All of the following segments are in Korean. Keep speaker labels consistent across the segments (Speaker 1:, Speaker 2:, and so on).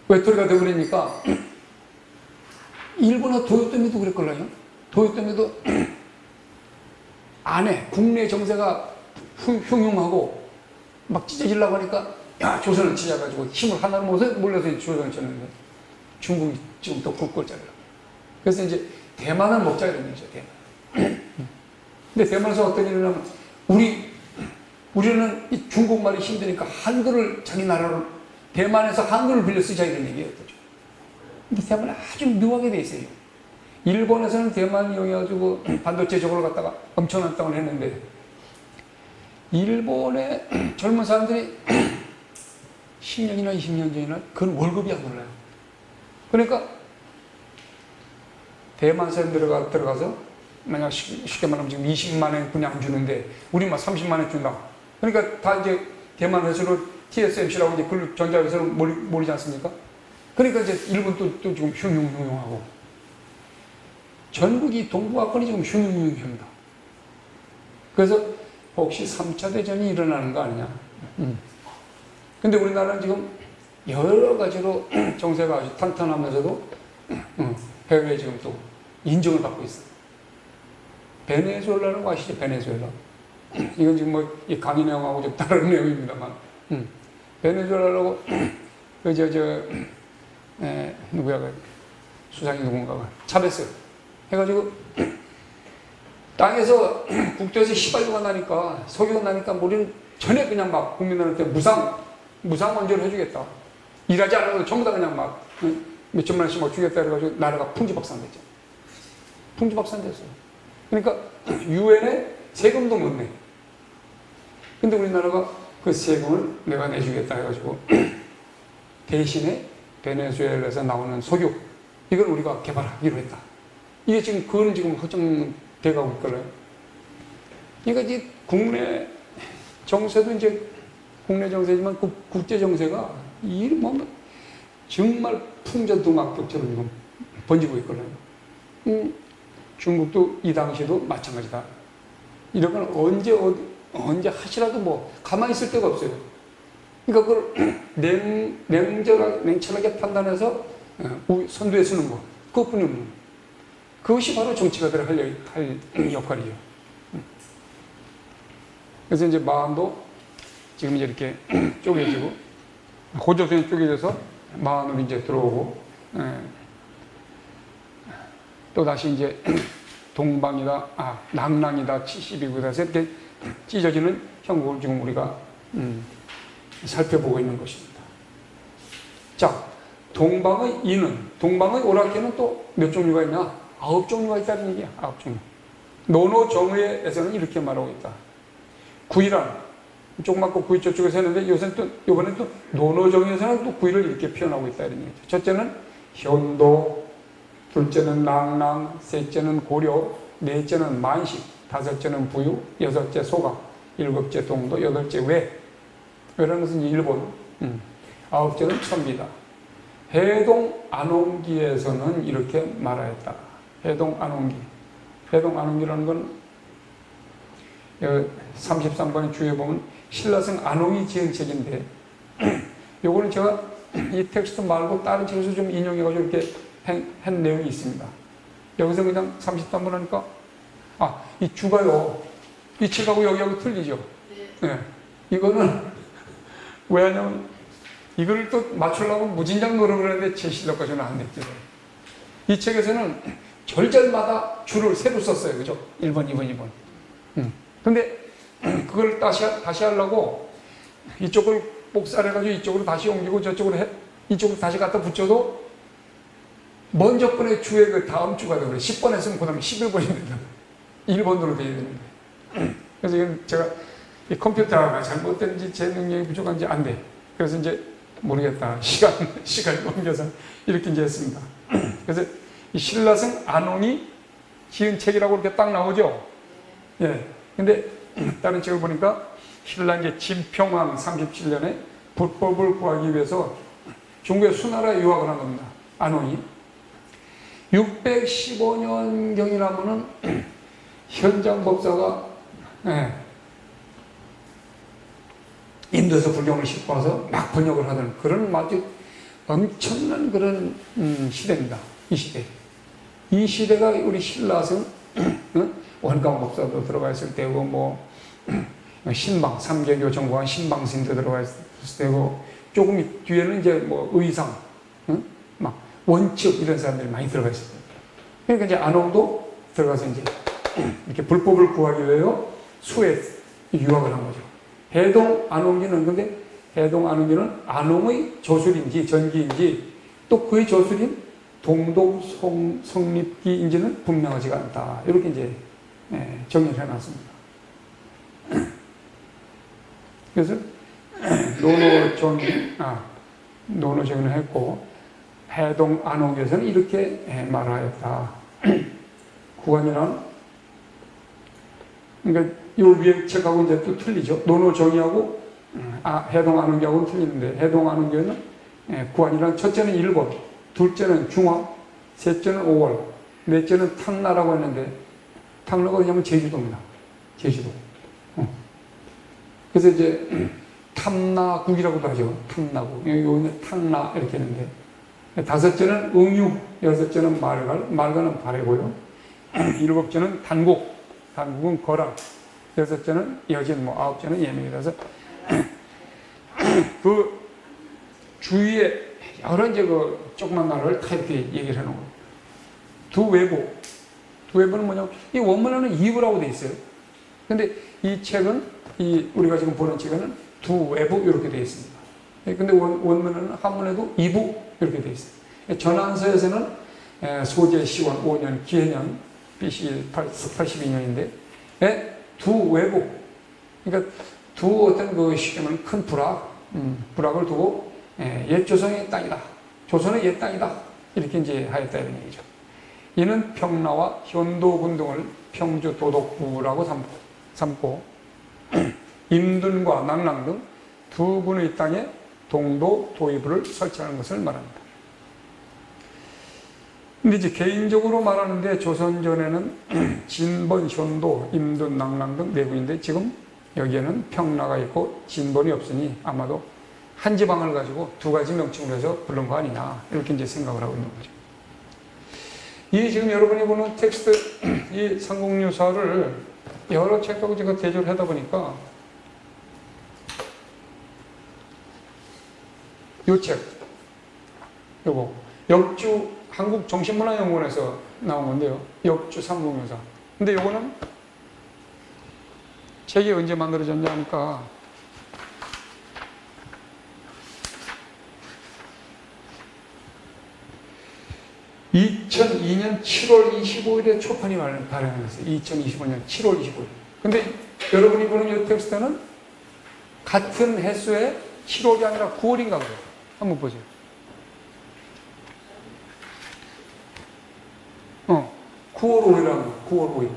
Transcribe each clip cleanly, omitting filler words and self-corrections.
Speaker 1: 외톨이가 되어버리니까 일본어 도요토미도 그랬걸요. 도요토미도 안에 국내 정세가 흉흉하고 막 찢어지려고 하니까 야 조선을 찢어가지고 힘을 하나로 몰려서 조선을 쳤는데 중국이 지금 또 국골 자리라. 그래서 이제 대만을 먹자 이런 얘기죠. 대만. 근데 대만에서 어떤 일이 일어나면 우리는 이 중국말이 힘드니까 한글을 자기 나라로 대만에서 한글을 빌려 쓰자 이런 얘기였죠. 근데 대만은 아주 묘하게 돼 있어요. 일본에서는 대만 이용해가지고 반도체 저걸 갖다가 엄청난 땅을 했는데 일본의 젊은 사람들이 10년이나 20년 전이나 그건 월급이 안 올라요. 그러니까 대만 사람 들어가서 만약 쉽게 말하면 지금 20만 원 그냥 주는데 우리 막 30만 원 준다. 그러니까 다 이제 대만 회사로 TSMC라고 이제 그 전자회사로 몰리지 않습니까? 그러니까 이제 일본 또 지금 흉흉하고 전국이 동북아권이 지금 흉흉합니다. 그래서 혹시 3차 대전이 일어나는 거 아니냐. 근데 우리나라는 지금 여러 가지로 정세가 아주 탄탄하면서도 해외에 지금 또 인정을 받고 있어요. 베네수엘라는 거 아시죠? 베네수엘라. 이건 지금 뭐 이 강의 내용하고 좀 다른 내용입니다만 베네수엘라라고 누구야 그 수상이 누군가가 차베스 해가지고 땅에서 국토에서 휘발유가 나니까 석유가 나니까 우리는 전에 그냥 막 국민들한테 무상 원조를 해주겠다. 일하지 않아도 전부 다 그냥 막 몇천만 원씩 막 주겠다 해가지고 나라가 풍지박산됐죠. 풍지박산됐어요. 그러니까 유엔에 세금도 못 내. 근데 우리나라가 그 세금을 내가 내주겠다 해가지고 대신에 베네수엘라에서 나오는 석유 이걸 우리가 개발하기로 했다. 이게 지금 그거는 지금 허정돼가고 있거든요. 그러니까 이제 국내 정세도 이제 국내 정세지만 국제 정세가 이 뭐 정말 풍전등압격처럼 지금 번지고 있거든요. 중국도 이 당시에도 마찬가지다. 이런 건 언제 하시라도 뭐 가만히 있을 데가 없어요. 그러니까 그걸 냉철하게 판단해서 선두에 서는 거. 그것뿐이면 그것이 바로 정치가들 할 역할이죠. 그래서 이제 마음도 지금 이제 이렇게 쪼개지고 고조선이 쪼개져서 마음으로 이제 들어오고 또 다시 이제 동방이다, 낭랑이다, 70이고 해서 이렇게 찢어지는 형국을 지금 우리가 살펴보고 있는 것입니다. 자, 동방의 이는, 동방의 오락기는 또 몇 종류가 있냐? 9종류가 있다는 얘기야. 9종류. 노노정의에서는 이렇게 말하고 있다. 구이란 조그맣고 구이 저쪽에서 했는데 요번에 또 노노정의에서는 또 구이를 이렇게 표현하고 있다 이런 얘기죠. 첫째는 현도, 둘째는 낭랑, 셋째는 고려, 넷째는 만식, 다섯째는 부유, 여섯째 소각, 일곱째 동도, 여덟째 외. 외라는 것은 일본, 아홉째는 천비다. 해동 안홍기에서는 이렇게 말하였다. 해동 안홍기. 해동 안홍기라는 건 33번의 주에 보면 신라성 안홍이 지은 책인데 요거는 제가 이 텍스트 말고 다른 책에서 좀 인용해가지고 이렇게 한 내용이 있습니다. 여기서 그냥 33번 하니까 이 주가요. 이 책하고 여기하고 틀리죠. 네. 이거는 왜 하냐면 이걸 또 맞추려고 무진장 노력을 했는데 제 실력까지는 안 됐죠. 이 책에서는 절절마다 줄을 새로 썼어요. 그죠? 1번, 2번, 2번. 근데 그걸 다시 하려고 이쪽을 복사해가지고 이쪽으로 다시 옮기고 이쪽으로 다시 갖다 붙여도 먼저 번의 주에 그 다음 주가 되고 10번 했으면 그 다음에 11번이 된다. 1번으로 돼야 되는데. 그래서 이건 제가 이 컴퓨터가 잘못된지 제 능력이 부족한지 안 돼. 그래서 이제 모르겠다. 시간이 옮겨서 이렇게 이제 했습니다. 그래서 이 신라성 안홍이 지은 책이라고 이렇게 딱 나오죠. 예. 근데 다른 책을 보니까 신라제 진평왕 37년에 불법을 구하기 위해서 중국의 수나라에 유학을 한 겁니다. 안홍이. 615년경이라면은 현장 법사가 인도에서 불경을 싣고 와서 막 번역을 하던 그런 아주 엄청난 그런 시대입니다. 이 시대. 이 시대가 우리 신라성 원광 목사도 들어가 있을 때고 뭐 신방 삼개교 정보한 신방신도 들어가 있을 때고 조금 뒤에는 이제 뭐 의상, 막 원칙 이런 사람들이 많이 들어가 있어요. 그러니까 이제 안홍도 들어가서 이제 이렇게 불법을 구하기 위해서 수에 유학을 한 거죠. 해동 안홍기는 근데 해동 안홍기는 안홍의 조술인지 전기인지 또 그의 조술인 동독 성립기인지는 분명하지가 않다. 이렇게 이제 정리를 해놨습니다. 그래서 노노정을 했고 해동 안홍에서는 이렇게 말하였다. 구간이란 그러니까 이 위에 책하고 이제 또 틀리죠. 노노정의하고 해동 안홍기하고는 틀리는데 해동 안홍기는 구간이란 첫째는 일본, 둘째는 중화, 셋째는 5월, 넷째는 탕나라고 했는데 탕나가 어디냐면 제주도입니다. 제주도. 그래서 이제 탐나국이라고도 하죠. 탐나국. 여기는 탕나 이렇게 했는데 다섯째는 응유, 여섯째는 말갈, 말갈은 발해고요. 일곱째는 단국, 단국은 거랑, 여섯째는 여진, 뭐 아홉째는 예명이라서 그 주위에 여러 이제 그 조그만 나라를 다 이렇게 얘기를 해놓은 거예요. 두 외부는 뭐냐면 이 원문에는 이부라고 돼 있어요. 근데 이 책은 우리가 지금 보는 책에는 두 외부 이렇게 돼 있습니다. 근데 원문에는 한문에도 이부 이렇게 돼 있어요. 전한서에서는 소제 시원 5년 기해년 BC 82년인데 두 외부 그러니까 두 어떤 그 시점은 큰 부락을 두고 옛 조선의 땅이다. 조선의 옛 땅이다. 이렇게 이제 하였다 이런 얘기죠. 이는 평나와 현도군 등을 평주 도독부라고 삼고 임둔과 낙랑 등 두 군의 땅에 동도 도의부를 설치하는 것을 말합니다. 근데 이제 개인적으로 말하는데 조선전에는 진본, 현도, 임둔, 낙랑 등 네 군인데 지금 여기에는 평나가 있고 진본이 없으니 아마도 한 지방을 가지고 두 가지 명칭으로 해서 부른 거 아니냐 이렇게 이제 생각을 하고 있는 거죠. 이 지금 여러분이 보는 텍스트 이 삼국유사를 여러 책하고 제가 대조를 하다 보니까 이 책, 요거 역주 한국정신문화연구원에서 나온 건데요. 역주 삼국유사. 근데 요거는 책이 언제 만들어졌냐 하니까 2002년 7월 25일에 초판이 발행됐어요. 2025년 7월 25일. 근데 여러분이 보는 이 텍스트는 같은 해수에 7월이 아니라 9월인가 그래요. 한번 보세요. 9월 5일이라는 9월 5일.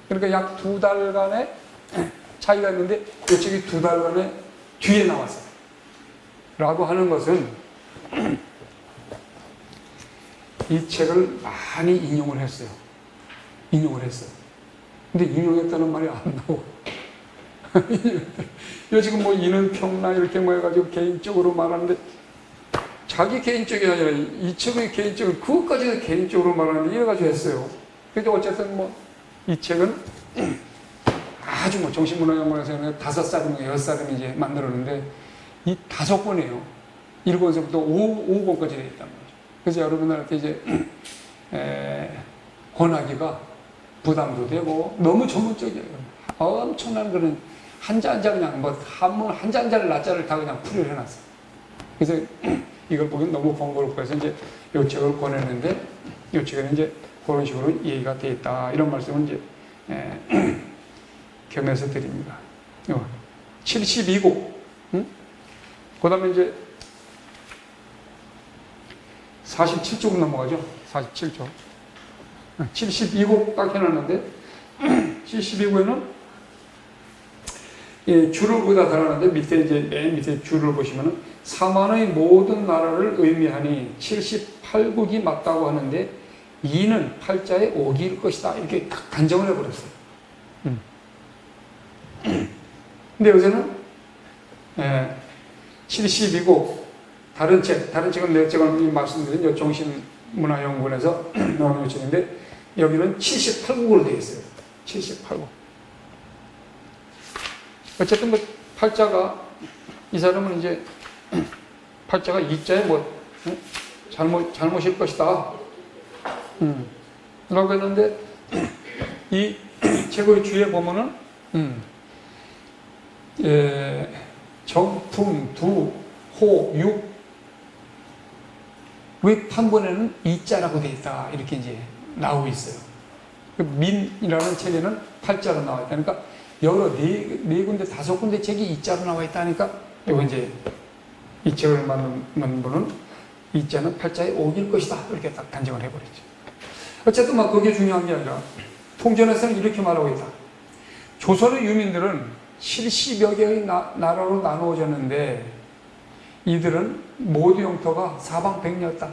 Speaker 1: 그러니까 약 두 달간의 차이가 있는데 이쪽이 두 달간의 뒤에 나왔어요. 라고 하는 것은 이 책을 많이 인용을 했어요. 근데 인용했다는 말이 안 나오고. 요 지금 뭐 이는 평나 이렇게 뭐 해가지고 개인적으로 말하는데 자기 개인적이 아니라 이 책의 개인적으로 그것까지도 개인적으로 말하는데 이래가지고 했어요. 그래서 어쨌든 뭐 이 책은 아주 뭐 정신문화연구원에서는 5사람, 6사람이 이제 만들었는데 이 5권이에요. 1권서부터 5권까지 되어 있단 말이죠. 그래서 여러분들한테 이제 권하기가 부담도 되고 너무 전문적이에요. 엄청난 그런 한자 한자 그냥 뭐 한문 한자 한자를 낮자를 다 그냥 풀이를 해놨어요. 그래서 이걸 보기엔 너무 번거롭고 해서 이제 이 책을 권했는데 이 책에는 이제 그런 식으로 얘기가 되어 있다. 이런 말씀을 이제 겸해서 드립니다. 72고 그 다음에 이제 47쪽으로 넘어가죠. 47쪽. 72고 딱 해놨는데 72고에는 줄을 거기다 달았는데 밑에 이제 맨 밑에 줄을 보시면은 사만의 모든 나라를 의미하니 78국이 맞다고 하는데 이는 팔자의 오기일 것이다. 이렇게 딱 단정을 해버렸어요. 근데 여기서는 72고 다른 책은 제가 말씀드린 요 정신문화연구원에서 나오는 책인데 여기는 78국으로 되어 있어요. 78국. 어쨌든 뭐 팔자가 이 사람은 이제 팔자가 이자에 뭐 잘못일 것이다. 라고 했는데 이 책의 주에 보면은 정풍, 두, 호, 육 왜 판본에는 이자라고 되어 있다 이렇게 이제 나오고 있어요. 그 민이라는 책에는 팔자로 나와 있다. 그러니까 여러 네 군데, 다섯 군데 책이 이자로 나와 있다니까 이거 이제 이 책을 만든 분은 이자는 팔자에 옥일 것이다 이렇게 딱 단정을 해버렸죠. 어쨌든 막 그게 중요한 게 아니라 통전에서는 이렇게 말하고 있다. 조선의 유민들은 70여 개의 나라로 나누어졌는데 이들은 모두 영토가 사방백리였다.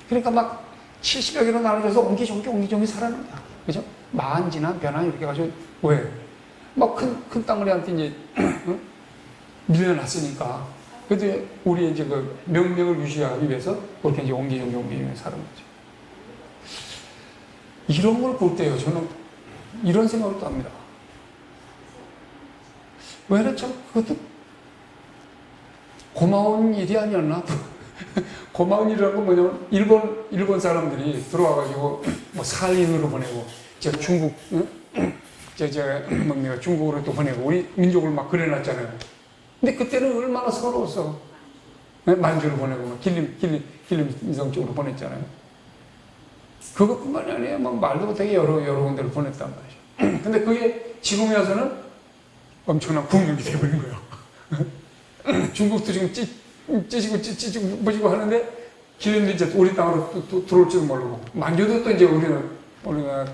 Speaker 1: 그러니까 막 70여 개로 나눠져서 옹기종기 살아난 거야. 그죠? 만지나 변화 이렇게 해가지고 왜? 막 큰 땅을한테 이제 밀려났으니까. 그래도 우리 이제 그 명맥을 유지하기 위해서 그렇게 이제 옹기종기 사는 거죠. 이런 걸 볼 때요, 저는 이런 생각을 또 합니다. 왜 참 그것도 고마운 일이 아니었나? 고마운 일이라는 건 뭐냐면 일본 사람들이 들어와가지고 뭐 살인으로 보내고 저 중국 뭡니까 중국으로 또 보내고 우리 민족을 막 그려놨잖아요. 근데 그때는 얼마나 서러웠어. 만주로 보내고 길림 인성 쪽으로 보냈잖아요. 그것뿐만이 아니에요. 막 말도 못하게 여러 군데로 보냈단 말이죠. 근데 그게 지금에 와서는 엄청난 국력이 되어버린 거예요. 중국도 지금 찌지고 부지고 하는데 길림도 이제 우리 땅으로 또 들어올지도 모르고 만주도 또 이제 우리가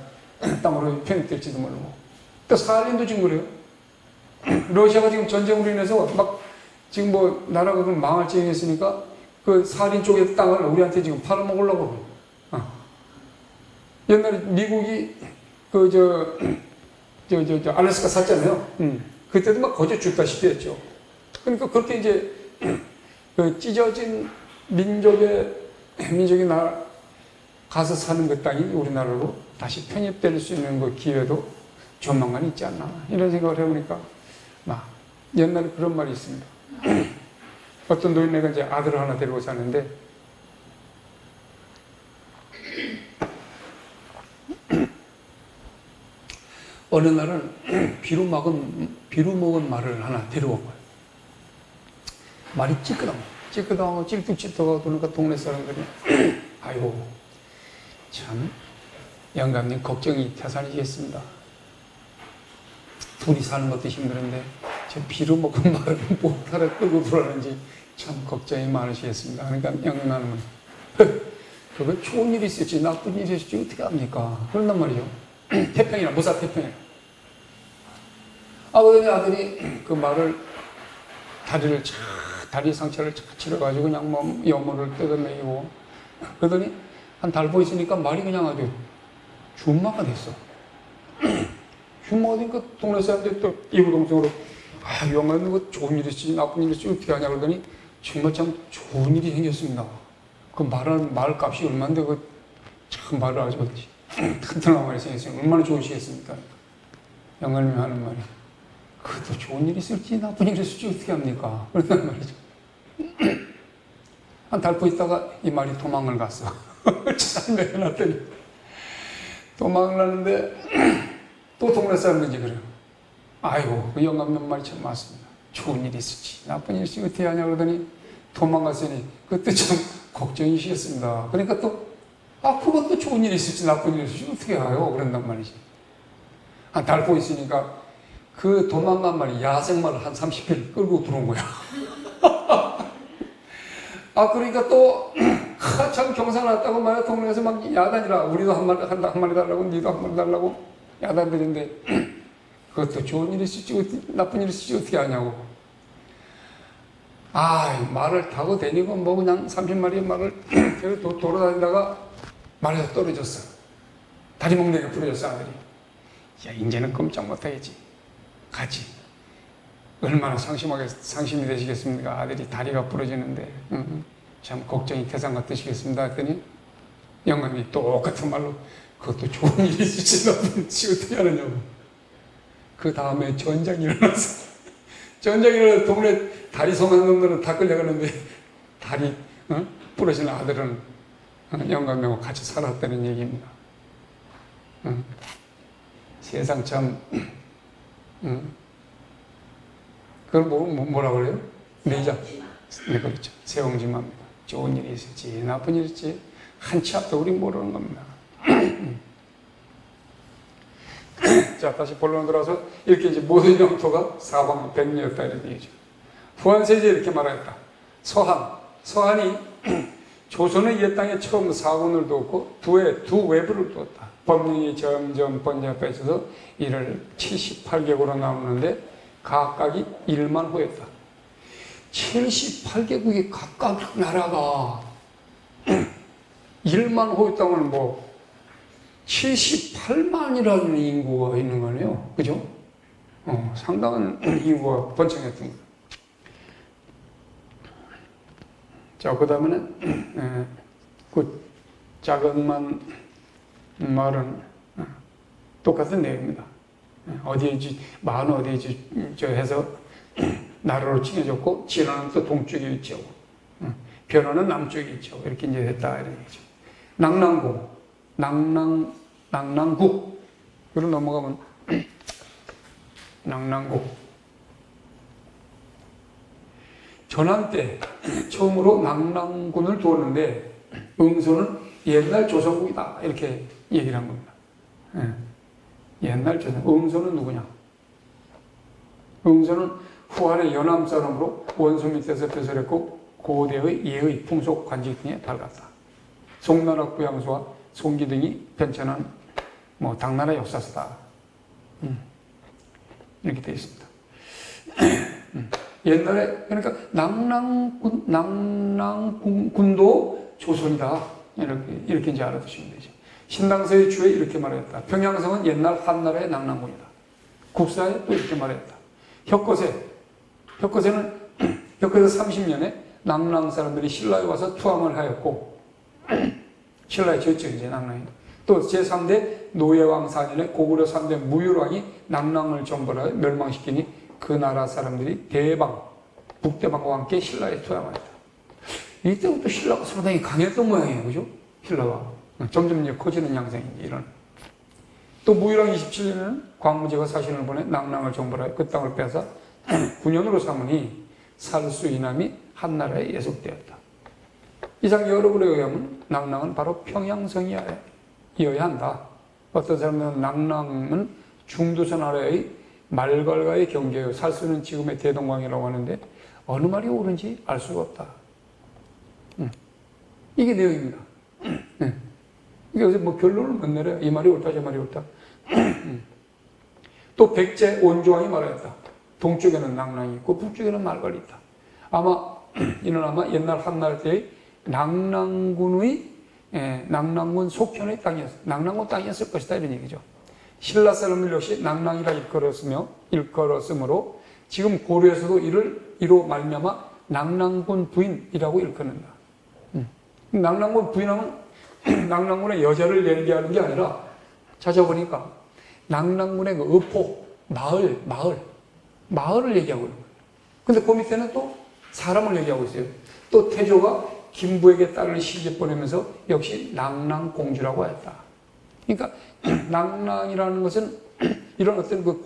Speaker 1: 땅으로 편입될지도 모르고 또 살린도 지금 그래요. 러시아가 지금 전쟁으로 인해서 막 지금 뭐 나라가 망할 지경이었으니까 그 살린 쪽의 땅을 우리한테 지금 팔아먹으려고 옛날에 미국이 알래스카 샀잖아요. 그때도 막 거저 죽다시피 했죠. 그러니까 그렇게 이제 그 찢어진 민족이 가서 사는 그 땅이 우리나라로 다시 편입될 수 있는 그 기회도 조만간 있지 않나 이런 생각을 해보니까 막 옛날에 그런 말이 있습니다. 어떤 노인네가 이제 아들을 하나 데리고 사는데 어느 날은 비루 먹은 말을 하나 데려온 거예요. 말이 찌끄덩하고 찔뚝찔뚝하고 그러니까 동네 사람들이 아이고 참 영감님 걱정이 태산이시겠습니다. 둘이 사는 것도 힘드는데 저 비루 먹은 말을 못하러 끌고 들어가는지 참 걱정이 많으시겠습니다. 그러니까 영감은 그거 좋은 일이 있을지 나쁜 일이 있을지 어떻게 합니까? 그런단 말이죠. 태평이나 무사 태평이나. 아들이 그 말을 다리 상처를 치러가지고 그냥 뭐 여물을 뜯어내고 그러더니 한 달 보있으니까 말이 그냥 아주 줌마가 됐어. 줌마가 되니까 동네 사람들이 또 이구동성으로 영감이 뭐 좋은 일이 있지 나쁜 일이 있지 어떻게 하냐 그러더니 정말 참 좋은 일이 생겼습니다. 그 말 값이 얼마인데 그 참 말을 아주 튼튼한 말이 생겼어요. 얼마나 좋으시겠습니까? 영감님이 하는 말이 그것도 좋은 일이 있을지 나쁜 일이 있을지 어떻게 합니까? 그런단 말이죠. 한 달포 있다가 이 말이 도망을 갔어. 잘 내려놨더니 도망을 하는데 또 동네 사람들이 그래요. 아이고 그 영감님 말이 참 맞습니다. 좋은 일이 있을지 나쁜 일이 있을지 어떻게 하냐 그러더니 도망갔으니 그때 참 걱정이시겠습니다. 그러니까 또 그것도 좋은 일이 있을지 나쁜 일이 있을지 어떻게 해요? 그런단 말이지. 한 달포 있으니까 그 도망간 말이 야생말을 한 30일 끌고 들어온 거야. 그러니까 또 참 경사 났다고 말이야. 동네에서 막 야단이라 우리도 한 마리 달라고 니도 한 마리 달라고 야단들인데 그것도 좋은 일이 있을지 나쁜 일이 있을지 어떻게 하냐고. 말을 타고 다니고 뭐 그냥 30마리의 말을 계속 돌아다니다가 말에서 떨어졌어. 다리 몽둥이가 부러졌어 아들이. 야 이제는 꼼짝 못하겠지. 가지. 얼마나 상심이 되시겠습니까? 아들이 다리가 부러지는데 참 걱정이 태산 같으시겠습니다 했더니 영감이 똑같은 말로 그것도 좋은 일이 있을지 어떻게 하느냐고. 그 다음에 전쟁이 일어났어. 전쟁이 일어나서 동네 다리 성한 놈들은 다 끌려가는데 다리 부러진 아들은 영감하고 같이 살았다는 얘기입니다. 세상 참 그걸 뭐라 그래요? 내자. 네, 그렇죠. 세옹지마입니다. 좋은 일이 있을지 나쁜 일이 있을지 한치 앞도 우리 모르는 겁니다. 자, 다시 본론 들어와서 이렇게 이제 모든 영토가 사방 백리였다 이런 얘기죠. 후한세제 이렇게 말하였다. 서한이 조선의 옛 땅에 처음 사군을 두었고 두 외부를 두었다. 법령이 점점 번잡해 있어서 이를 78개국으로 나누는데 각각이 1만 호였다. 78개국이 각각 나라가 1만 호였다면 뭐 78만이라는 인구가 있는 거네요. 그죠? 상당한 인구가 번창했던 거예요. 자, 그 다음에는 그 작은만 말은 똑같은 내용입니다. 만 어디에 해서 나라로 칭해졌고 진화는 또 동쪽에 위치하고 변화는 남쪽에 위치하고 이렇게 이제 됐다 이런 얘기죠. 낭랑국 그리고 넘어가면 낭랑국 전한 때 처음으로 낭랑군을 두었는데 응소는 옛날 조선국이다 이렇게 얘기를 한 겁니다. 옛날 조선. 응소는 누구냐? 응소는 후한의 연암 사람으로 원소 밑에서 벼슬했고 고대의 예의, 풍속, 관직 등에 밝았다. 송나라 구양수와 송기 등이 편찬한 당나라 역사서다. 이렇게 되어 있습니다. 옛날에 그러니까 낭랑군도 조선이다. 이렇게 이제 알아두시면 되죠. 신당서의 주에 이렇게 말했다. 평양성은 옛날 한나라의 낭랑군이다. 국사에 또 이렇게 말했다. 혁거세는 혁거세 30년에 낭랑 사람들이 신라에 와서 투항을 하였고 신라에 졌죠 이제 낭랑이. 또 제3대 노예왕 4년에 고구려 3대 무율왕이 낭랑을 정벌하여 멸망시키니 그 나라 사람들이 북대방과 함께 신라에 투항하였다. 이때부터 신라가 상당히 강했던 모양이에요. 그죠? 신라가. 점점 이제 커지는 양상인지 이런. 또 무율왕 27년에는 광무제가 사신을 보내 낭랑을 정벌하여 그 땅을 빼앗아 9년으로 삼으니 살수 이남이 한나라에 예속되었다. 이상 여러분에 의하면 낭랑은 바로 평양성이어야 한다. 어떤 사람들은 낭랑은 중두선 아래의 말갈과의 경계요 살수는 지금의 대동강이라고 하는데 어느 말이 옳은지 알 수가 없다. 이게 내용입니다. 이게 여기서 결론을 못 내려요. 이 말이 옳다, 저 말이 옳다. 또 백제 원조왕이 말하였다. 동쪽에는 낭랑이 있고 북쪽에는 말갈이 있다. 이는 아마 옛날 한나라 때의 낭랑군 속현의 땅이었어. 낭랑군 땅이었을 것이다 이런 얘기죠. 신라 사람들 역시 낭랑이라 일컬었으므로 지금 고려에서도 이로 말미암아 낭랑군 부인이라고 일컫는다. 낭랑군 부인하면 낭랑군의 여자를 얘기하는 게 아니라 찾아보니까 낭랑군의 그 어포, 마을을 얘기하고 있는 거예요. 근데 그 밑에는 또 사람을 얘기하고 있어요. 또 태조가 김부에게 딸을 시집 보내면서 역시 낭랑공주라고 했다. 그러니까 낭랑이라는 것은 이런 어떤 그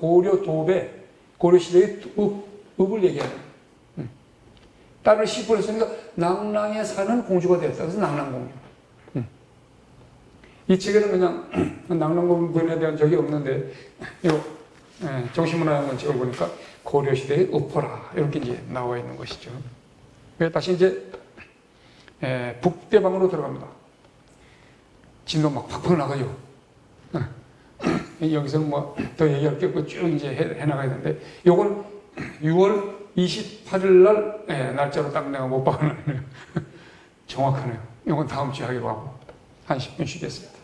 Speaker 1: 고려시대의 읍을 얘기하는 거예요. 딸을 시집 보냈으니까 낭랑에 사는 공주가 되었다. 그래서 낭랑공주. 이 책에는 그냥 낭랑공주에 대한 적이 없는데 정신문화연구원 책을 보니까 고려시대의 읍호라 이렇게 이제 나와 있는 것이죠. 그래서 다시 이제 북대방으로 들어갑니다. 진도 막 팍팍 나가요. 여기서는 더 얘기할 게 없고 쭉 이제 해나가야 되는데 요건 6월 28일 날 날짜로 딱 내가 못 박아놨네요. 정확하네요. 요건 다음 주에 하기로 하고 한 10분 쉬겠습니다.